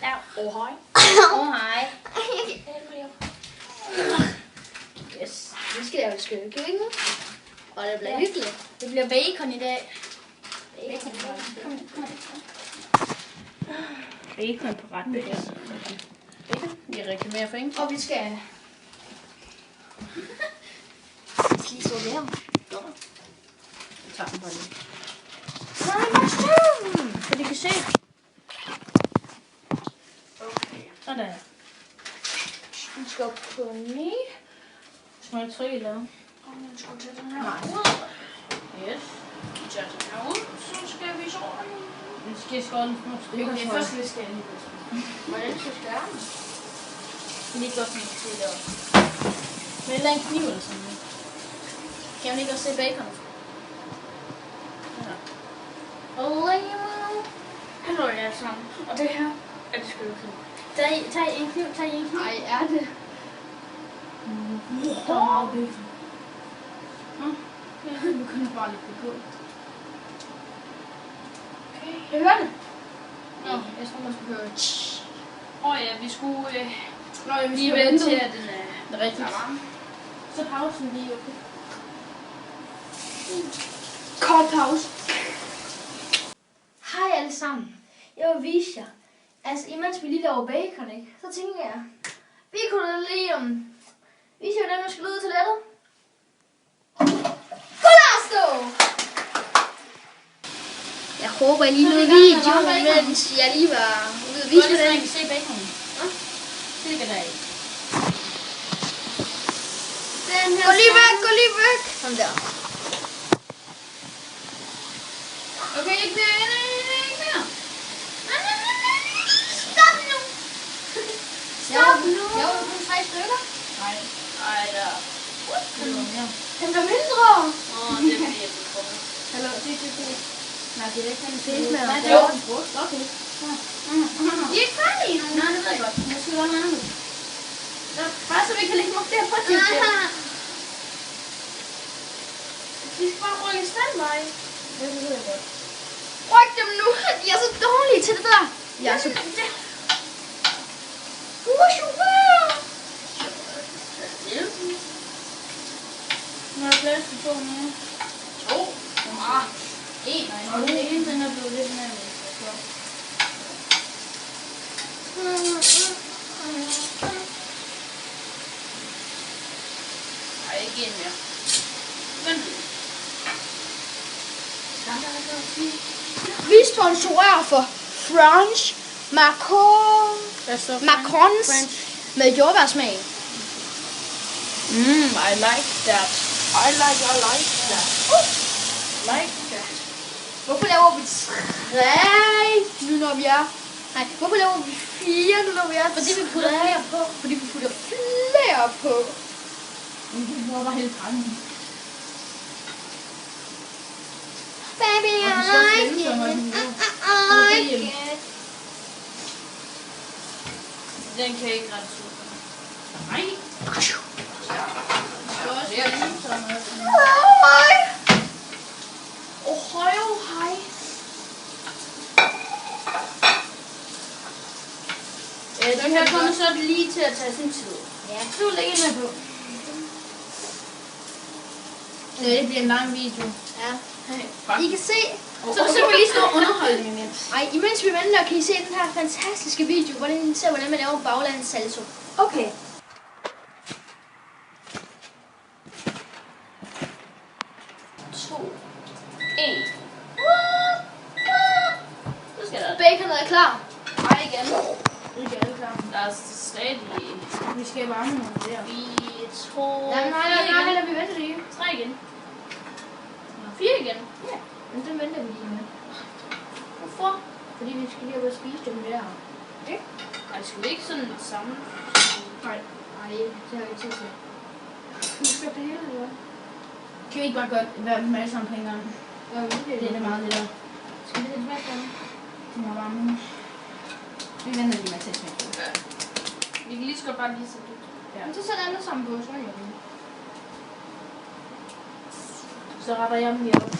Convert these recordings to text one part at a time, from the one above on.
er hej. Hej. Yes. Vi skal lave et stykke køkken. Og det bliver hyggeligt. Det bliver bacon i dag. Bacon på retten. Bacon. Vi reklamerer for ingen. Og vi skal... lige så det her. Jeg tager den bare lige. Nej, mushroom! Så de kan se. Okay. Sådan. Vi skal op på 9. Skal jeg trykke eller? Og jeg skal tage den her. Nej. Yes. Vi tager den her ud. Så skal vi så... Vi skal skåre nogle små stykker. Okay, først vi skal lige hvordan skal vi gøre den? Det er lige godt med til det også. Men det er en kniv eller sådan noget. Kan man ikke også se bacon? Ja. Hallo, jeg er sammen. Og det her er det skødekniv. Tag en kniv, Ej, er det? Der er meget bacon. Ja, nu kan jeg bare lægge det på. Okay. Jeg hører det. Nå, jeg tror man skulle høre. Ja, vi skulle lige vente til, at den er rigtig varm. Så pausen lige, okay? Kort pause. Hej alle sammen. Jeg vil vise jer. Altså, imens vi lige laver bacon, ikke? Så tænker jeg, vi kunne da lige vise jer, hvordan man skal ud til toilettet. Gå der stå! Jeg håber, I lige nåede videoen, mens jeg lige var ude at vise, hvordan man kan se bacon. Det kan der ikke. Gå lige væk! Sådan der. Okay, ikke mere. Stop nu! Stop nu! Jeg var kun 3 stykker. Nej, der. Den var mindre! Det er fordi, jeg blev kommet. Hallo, det. Nej, det er ikke sådan. Nej, det er også en brugt. Okay. De er ikke færdige endnu. Nej, det ved jeg godt. Jeg skal gøre noget andet. Bare så vi kan lægge mig der på det. Vi skal bare rykke standby. Det ved jeg godt. Ryk dem nu! De er så dårlige til det der. Jeg er så... Nu er der plads til 2 mere. 2. 1. Nej, den ene den er blevet lidt mere. Nej, ikke en mere. Vent lidt. Vi sponsorerer for French macarons med jordbærsmag. I like that. I like that. Like that. Hvorfor laver vi 3 nu når vi er? Nej, hvorfor laver vi 4 nu når vi er? Fordi vi putter flere på. Fordi vi putter flere på. Du har bare helt brændt. Baby, I like it. I like it. Den kan ikke ret ud. Nej. Hej. Den her kommer så lige til at tage sin tid. Ja. Du lægger den her på. Det bliver en lang video. Ja. I kan se. Så vi lige stå underholdning imens. Ej, imens vi venter, kan I se den her fantastiske video, hvordan I ser, hvordan man laver en baglands salto. Okay. Baconet er klar. Hej igen. Ikke alle klar. Der er stadig... Vi skal varme noget der. Vi tror... Nej, vi venter lige. 3 igen. 4 igen. Ja, men den venter vi lige med. Hvorfor? Fordi vi skal lige op og spise dem der. Okay. Ej, skal vi ikke sådan sammen? Nej, det har jeg ikke tid til. Vi skal det hele, eller hvad? Kan vi ikke bare gøre være med alle sammen på en gang? Ja, Det er meget lettere. Skal vi have tilbage på den? Den har varme. Vi venter lige med at tage smag. Vi kan lige så godt bare lige sætte det. Ja. Men så sætter alle sammen på, så er jeg den. Så retter jeg dem lige op.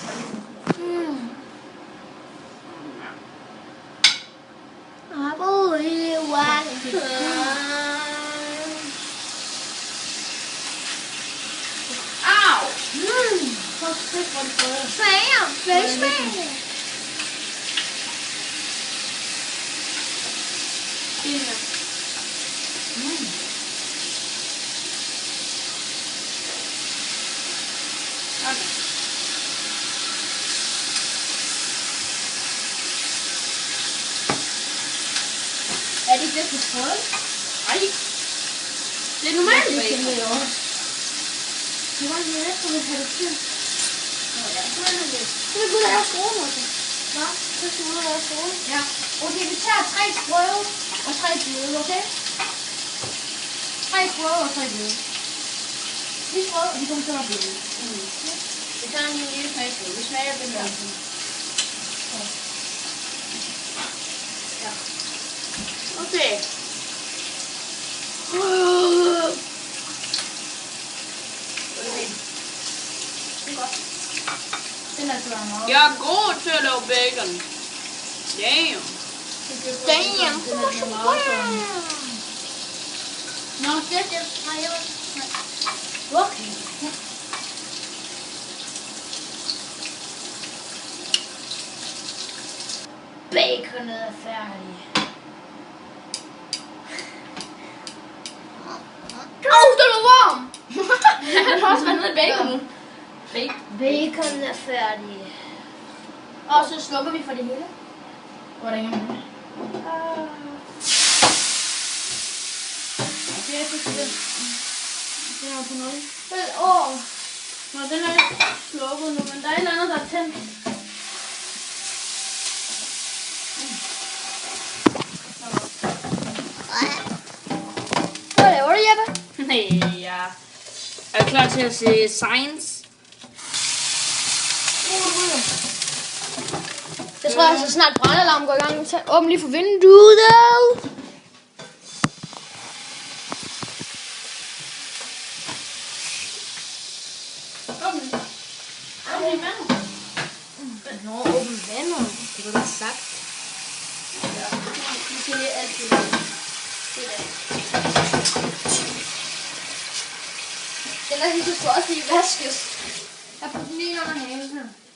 I believe Au! Så fedt, hvor det prøver. Smager. Flødesmag. Det her. Okay. Er det ikke lidt for skål? Ej. Det er normalt Det bacon. tænker jeg også. Det var lige efter, vi havde det til. Så vil vi gå ud og lave skole, Martin. Nå, Så skal vi ud og lave skole. ja. Okay, vi tager 3 sprøve og 3 bløde, okay? 3 sprøve og 3 bløde. Vi sprøve, og de kommer til at være bløde. Vi tager en lille smagsprøve. Vi smager den der. Ja. Okay. Det er godt. Den er så meget. Jeg er god til at lave bacon. Damn. Damn. Den er så meget sådan. Nå, det. Nej, jeg var... Okay. Baconet er færdig. Den er varm. Den har også været nede i bacon. Bacon er færdig. Og så slukker vi for det hele. Hvordan er det? Okay, så skal den er på 0. Nå, den er slukket nu, men der er et eller andet, der er tændt. Hvad laver du, Jeppe? Nej, ja. Er du klar til at se Science? Jeg tror altså snart brandalarm går i gang. Åbn lige for vinduet. Åbn. Åbn i vandet. Nå, åbn vandet. Det kunne du have sagt. Ja, nu kan jeg altid. Den er lige så også lige vaskes. Jeg putter den lige under haven her.